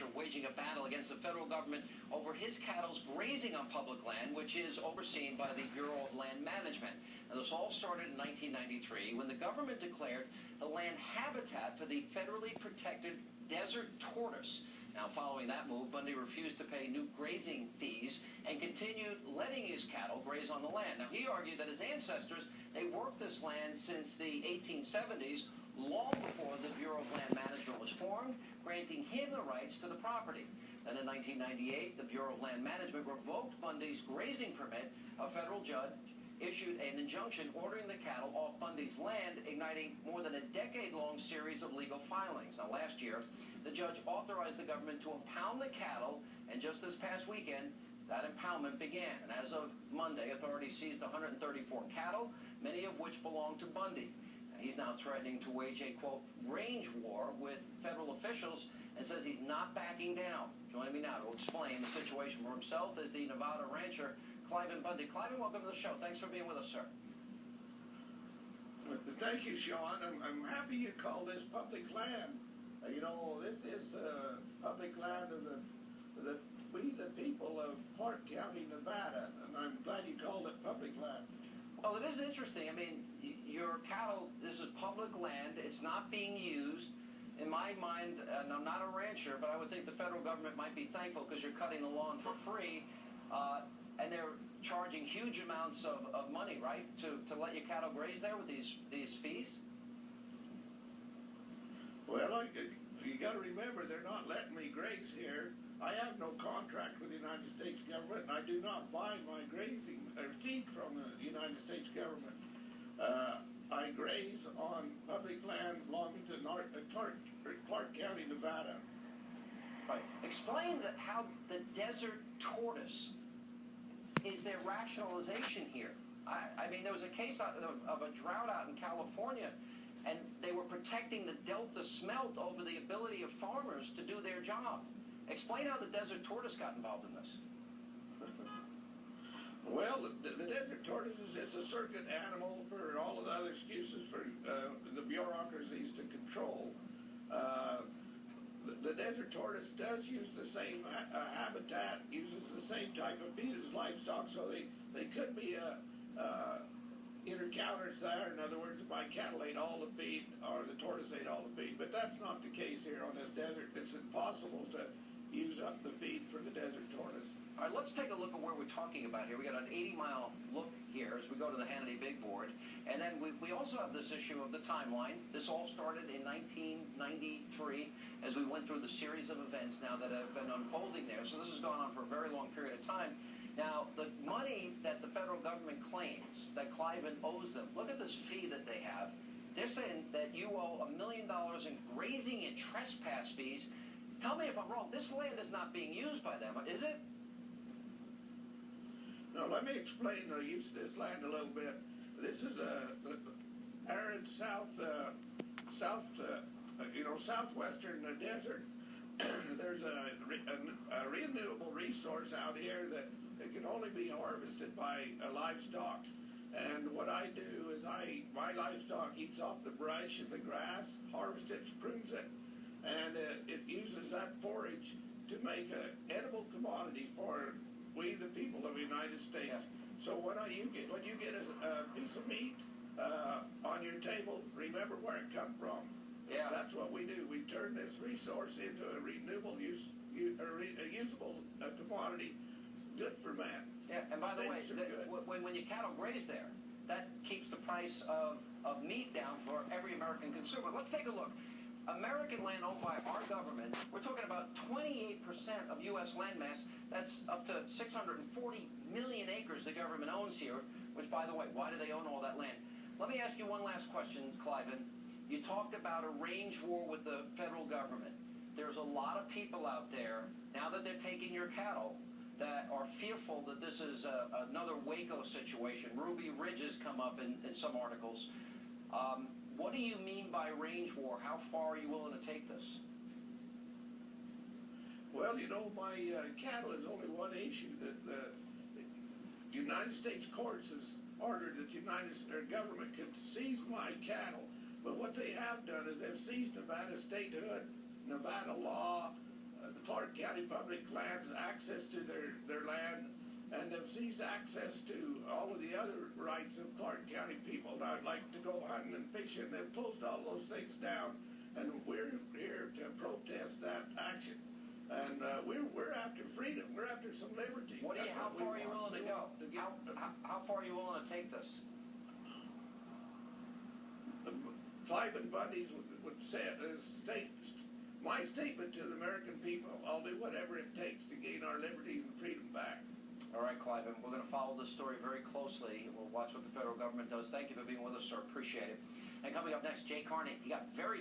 rancher waging a battle against the federal government over his cattle's grazing on public land, which is overseen by the Bureau of Land Management. Now, this all started in 1993 when the government declared the land habitat for the federally protected desert tortoise. Now, following that move, Bundy refused to pay new grazing fees and continued letting his cattle graze on the land. Now, he argued that his ancestors, they worked this land since the 1870s, long before the Bureau of Land Management was formed, granting him the rights to the property. Then in 1998, the Bureau of Land Management revoked Bundy's grazing permit. A federal judge issued an injunction ordering the cattle off Bundy's land, igniting more than a decade-long series of legal filings. Now, last year, the judge authorized the government to impound the cattle, and just this past weekend, that impoundment began. And as of Monday, authorities seized 134 cattle, many of which belong to Bundy. He's now threatening to wage a, quote, range war with federal officials and says he's not backing down. Joining me now to explain the situation for himself is the Nevada rancher, Cliven Bundy. Cliven, welcome to the show. Thanks for being with us, sir. Thank you, Sean. I'm happy you call this public land. You know, this is public land of we the people of Clark County, Nevada, and I'm glad you called it public land. Well, it is interesting. I mean, your cattle, this is public land. It's not being used. In my mind, and I'm not a rancher, but I would think the federal government might be thankful because you're cutting the lawn for free, and they're charging huge amounts of money, right, to let your cattle graze there with these fees? Well, you got to remember, they're not letting me graze here. I have no contract with the United States government, and I do not buy my grazing or feed from the United States government. I graze on public land belonging to Clark County, Nevada. Right. Explain how the desert tortoise is their rationalization here. I mean, there was a case of a drought out in California, and they were protecting the Delta smelt over the ability of farmers to do their job. Explain how the desert tortoise got involved in this. Well, the desert tortoise is a circuit animal for all of the other excuses for the bureaucracies to control. The desert tortoise does use the same habitat, uses the same type of feed as livestock, so they could be intercounters there. In other words, if my cattle ate all the feed or the tortoise ate all the feed. But that's not the case here on this desert. It's impossible to use up the feed for the desert tortoise. All right, let's take a look at where we're talking about here. We got an 80-mile look here as we go to the Hannity big board. And then we also have this issue of the timeline. This all started in 1993 as we went through the series of events now that have been unfolding there. So this has gone on for a very long period of time. Now, the money that the federal government claims that Cliven owes them, look at this fee that they have. They're saying that you owe $1 million in grazing and trespass fees. Tell me if I'm wrong. This land is not being used by them, is it? No, let me explain the use of this land a little bit. This is a arid southwestern desert. There's a renewable resource out here that can only be harvested by livestock. And what I do is my livestock eats off the brush and the grass, harvests it, prunes it, and it uses that forage to make an edible commodity for we the people of the United States. Yeah. So when you get a piece of meat on your table, remember where it come from. Yeah. That's what we do. We turn this resource into a renewable usable commodity, good for man. Yeah, and by the way, when your cattle graze there, that keeps the price of meat down for every American consumer. Let's take a look. American land owned by our government, we're talking about 28% of U.S. landmass. That's up to 640 million acres the government owns here, which, by the way, why do they own all that land? Let me ask you one last question, Cliven. You talked about a range war with the federal government. There's a lot of people out there, now that they're taking your cattle, that are fearful that this is another Waco situation. Ruby Ridge has come up in some articles. What do you mean by range war? How far are you willing to take this? Well, you know, my cattle is only one issue. That the United States courts has ordered that the government can seize my cattle. But what they have done is they've seized Nevada statehood, Nevada law, the Clark County public lands access to their land, and they've seized access to all of the other rights of Clark County people. Now, like to go hunting and fishing, they've closed all those things down, and we're here to protest that action. And we're after freedom. We're after some liberty. How far are you willing to go? How far are you willing to take this? Cliven Bundy's would say my statement to the American people, I'll do whatever it takes to gain our liberty and freedom back. All right, Cliven, we're going to follow this story very closely. We'll watch what the federal government does. Thank you for being with us, sir. Appreciate it. And coming up next, Jay Carney. He got very